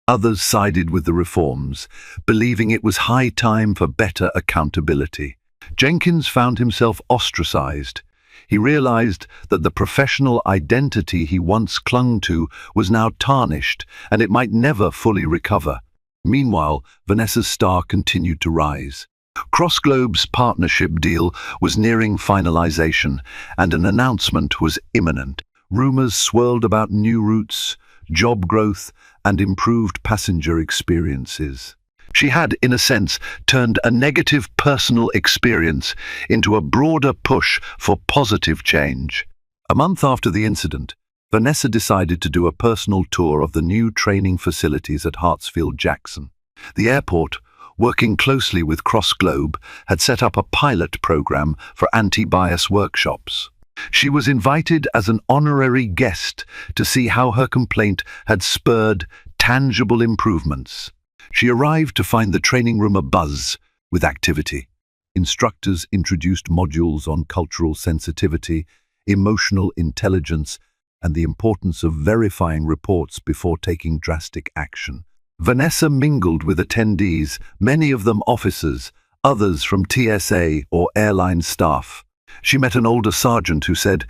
Others sided with the reforms, believing it was high time for better accountability. Jenkins found himself ostracized. He realized that the professional identity he once clung to was now tarnished, and it might never fully recover. Meanwhile, Vanessa's star continued to rise. CrossGlobe's partnership deal was nearing finalization, and an announcement was imminent. Rumors swirled about new routes, job growth, and improved passenger experiences. She had, in a sense, turned a negative personal experience into a broader push for positive change. A month after the incident, Vanessa decided to do a personal tour of the new training facilities at Hartsfield-Jackson. The airport, working closely with CrossGlobe, had set up a pilot program for anti-bias workshops. She was invited as an honorary guest to see how her complaint had spurred tangible improvements. She arrived to find the training room abuzz with activity. Instructors introduced modules on cultural sensitivity, emotional intelligence, and the importance of verifying reports before taking drastic action. Vanessa mingled with attendees, many of them officers, others from TSA or airline staff. She met an older sergeant who said,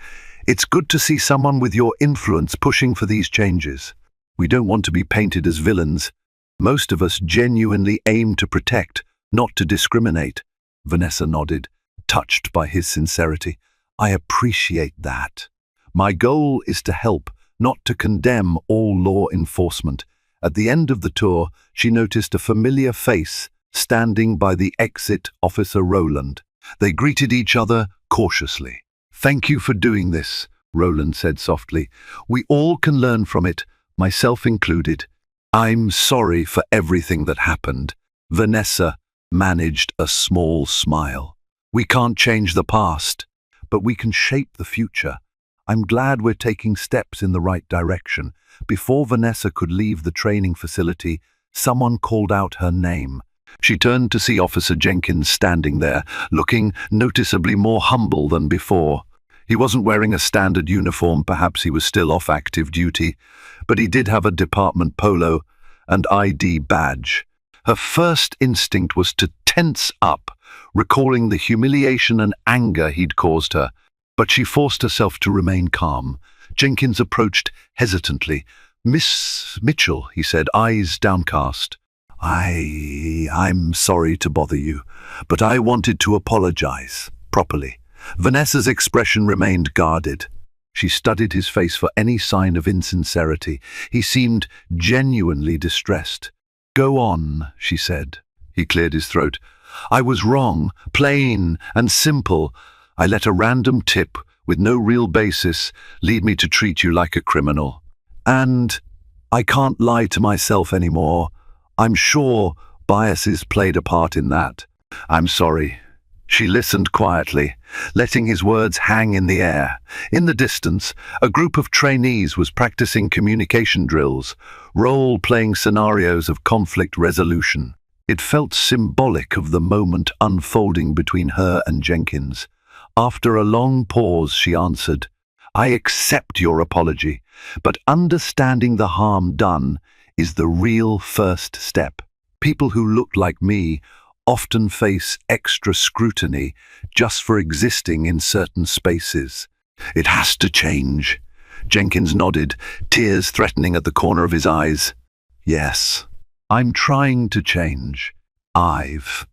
"It's good to see someone with your influence pushing for these changes. We don't want to be painted as villains. Most of us genuinely aim to protect, not to discriminate." Vanessa nodded, touched by his sincerity. "I appreciate that. My goal is to help, not to condemn all law enforcement." At the end of the tour, she noticed a familiar face standing by the exit, Officer Rowland. They greeted each other cautiously. "Thank you for doing this," Rowland said softly. "We all can learn from it, myself included." "I'm sorry for everything that happened." Vanessa managed a small smile. "We can't change the past, but we can shape the future. I'm glad we're taking steps in the right direction." Before Vanessa could leave the training facility, someone called out her name. She turned to see Officer Jenkins standing there, looking noticeably more humble than before. He wasn't wearing a standard uniform, perhaps he was still off active duty, but he did have a department polo and ID badge. Her first instinct was to tense up, recalling the humiliation and anger he'd caused her, but she forced herself to remain calm. Jenkins approached hesitantly. "Miss Mitchell," he said, eyes downcast. I'm sorry to bother you, but I wanted to apologize properly." Vanessa's expression remained guarded. She studied his face for any sign of insincerity. He seemed genuinely distressed. "Go on," she said. He cleared his throat. "I was wrong, plain and simple. I let a random tip with no real basis lead me to treat you like a criminal. And I can't lie to myself anymore. I'm sure biases played a part in that. I'm sorry." She listened quietly, letting his words hang in the air. In the distance, a group of trainees was practicing communication drills, role-playing scenarios of conflict resolution. It felt symbolic of the moment unfolding between her and Jenkins. After a long pause, she answered, "I accept your apology, but understanding the harm done is the real first step. People who look like me often face extra scrutiny just for existing in certain spaces. It has to change." Jenkins nodded, tears threatening at the corner of his eyes. "Yes, I'm trying to change. I've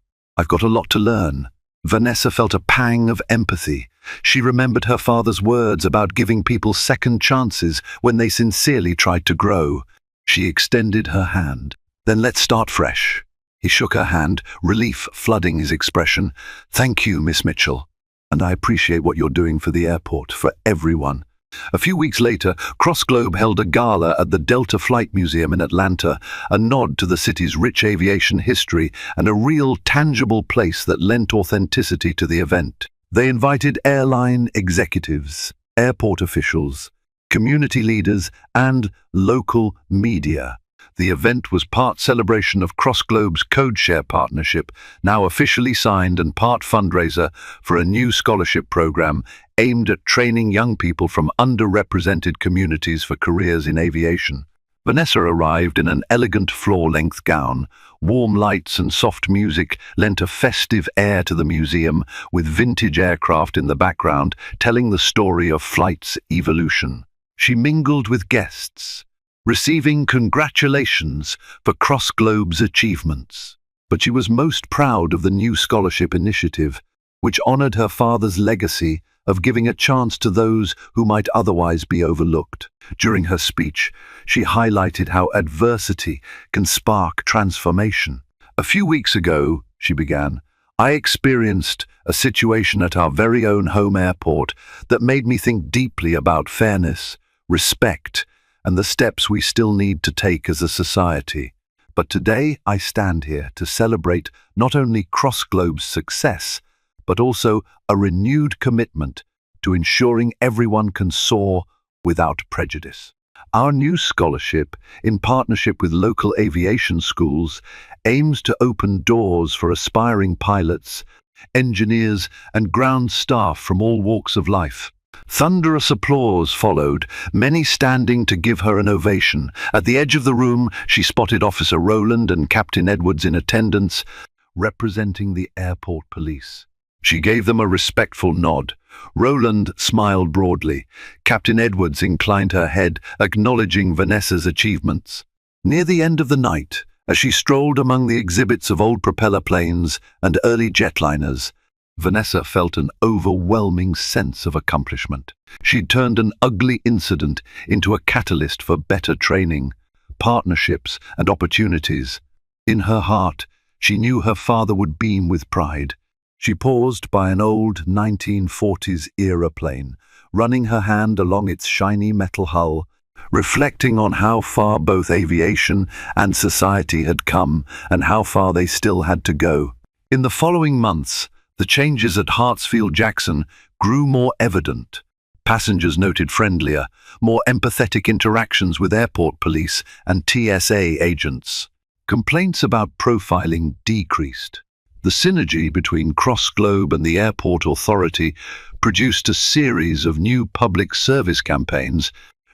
got a lot to learn." Vanessa felt a pang of empathy. She remembered her father's words about giving people second chances when they sincerely tried to grow. She extended her hand. "Then let's start fresh." He shook her hand, relief flooding his expression. "Thank you, Miss Mitchell. And I appreciate what you're doing for the airport, for everyone." A few weeks later, CrossGlobe held a gala at the Delta Flight Museum in Atlanta, a nod to the city's rich aviation history and a real, tangible place that lent authenticity to the event. They invited airline executives, airport officials, community leaders, and local media. The event was part celebration of CrossGlobe's code-share partnership, now officially signed, and part fundraiser for a new scholarship program aimed at training young people from underrepresented communities for careers in aviation. Vanessa arrived in an elegant floor-length gown. Warm lights and soft music lent a festive air to the museum, with vintage aircraft in the background telling the story of flight's evolution. She mingled with guests, receiving congratulations for CrossGlobe's achievements. But she was most proud of the new scholarship initiative, which honored her father's legacy of giving a chance to those who might otherwise be overlooked. During her speech, she highlighted how adversity can spark transformation. "A few weeks ago," she began, "I experienced a situation at our very own home airport that made me think deeply about fairness, respect, and the steps we still need to take as a society. But today I stand here to celebrate not only CrossGlobe's success, but also a renewed commitment to ensuring everyone can soar without prejudice. Our new scholarship, in partnership with local aviation schools, aims to open doors for aspiring pilots, engineers, and ground staff from all walks of life." Thunderous applause followed, many standing to give her an ovation. At the edge of the room, she spotted Officer Rowland and Captain Edwards in attendance, representing the airport police. She gave them a respectful nod. Rowland smiled broadly. Captain Edwards inclined her head, acknowledging Vanessa's achievements. Near the end of the night, as she strolled among the exhibits of old propeller planes and early jetliners, Vanessa felt an overwhelming sense of accomplishment. She'd turned an ugly incident into a catalyst for better training, partnerships, and opportunities. In her heart, she knew her father would beam with pride. She paused by an old 1940s-era plane, running her hand along its shiny metal hull, reflecting on how far both aviation and society had come and how far they still had to go. In the following months, the changes at Hartsfield-Jackson grew more evident. Passengers noted friendlier, more empathetic interactions with airport police and TSA agents. Complaints about profiling decreased. The synergy between CrossGlobe and the airport authority produced a series of new public service campaigns,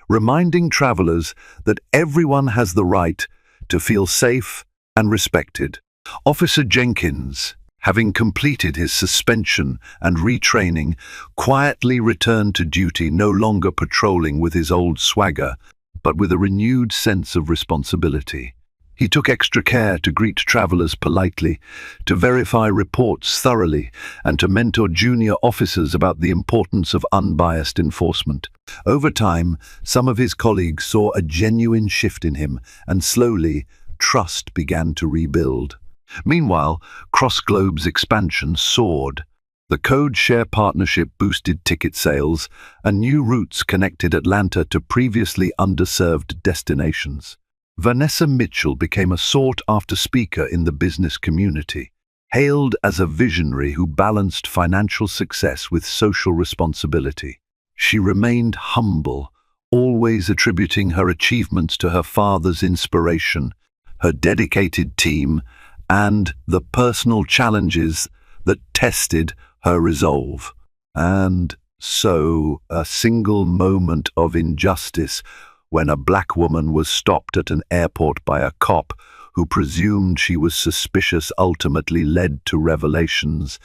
reminding travelers that everyone has the right to feel safe and respected. Officer Jenkins, having completed his suspension and retraining, quietly returned to duty, no longer patrolling with his old swagger, but with a renewed sense of responsibility. He took extra care to greet travelers politely, to verify reports thoroughly, and to mentor junior officers about the importance of unbiased enforcement. Over time, some of his colleagues saw a genuine shift in him, and slowly, trust began to rebuild. Meanwhile, CrossGlobe's expansion soared. The code-share partnership boosted ticket sales, and new routes connected Atlanta to previously underserved destinations. Vanessa Mitchell became a sought-after speaker in the business community, hailed as a visionary who balanced financial success with social responsibility. She remained humble, always attributing her achievements to her father's inspiration, her dedicated team, and the personal challenges that tested her resolve. And so, a single moment of injustice, when a black woman was stopped at an airport by a cop who presumed she was suspicious, ultimately led to revelations,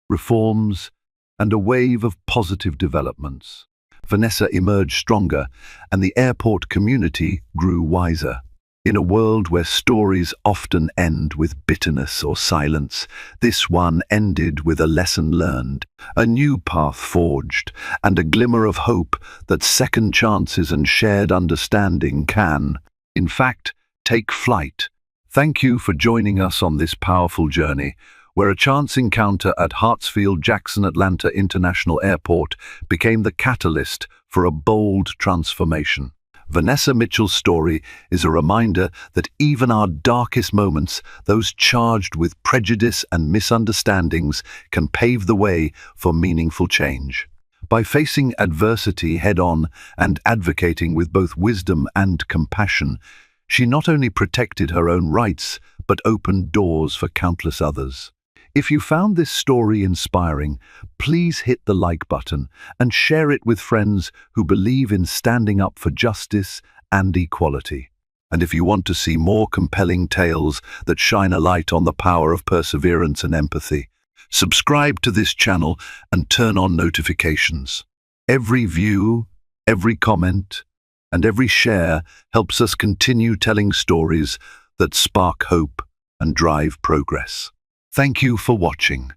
reforms, and a wave of positive developments. Vanessa emerged stronger, and the airport community grew wiser. In a world where stories often end with bitterness or silence, this one ended with a lesson learned, a new path forged, and a glimmer of hope that second chances and shared understanding can, in fact, take flight. Thank you for joining us on this powerful journey, where a chance encounter at Hartsfield-Jackson Atlanta International Airport became the catalyst for a bold transformation. Vanessa Mitchell's story is a reminder that even our darkest moments, those charged with prejudice and misunderstandings, can pave the way for meaningful change. By facing adversity head-on and advocating with both wisdom and compassion, She not only protected her own rights, but opened doors for countless others. If you found this story inspiring, please hit the like button and share it with friends who believe in standing up for justice and equality. And if you want to see more compelling tales that shine a light on the power of perseverance and empathy, subscribe to this channel and turn on notifications. Every view, every comment, and every share helps us continue telling stories that spark hope and drive progress. Thank you for watching.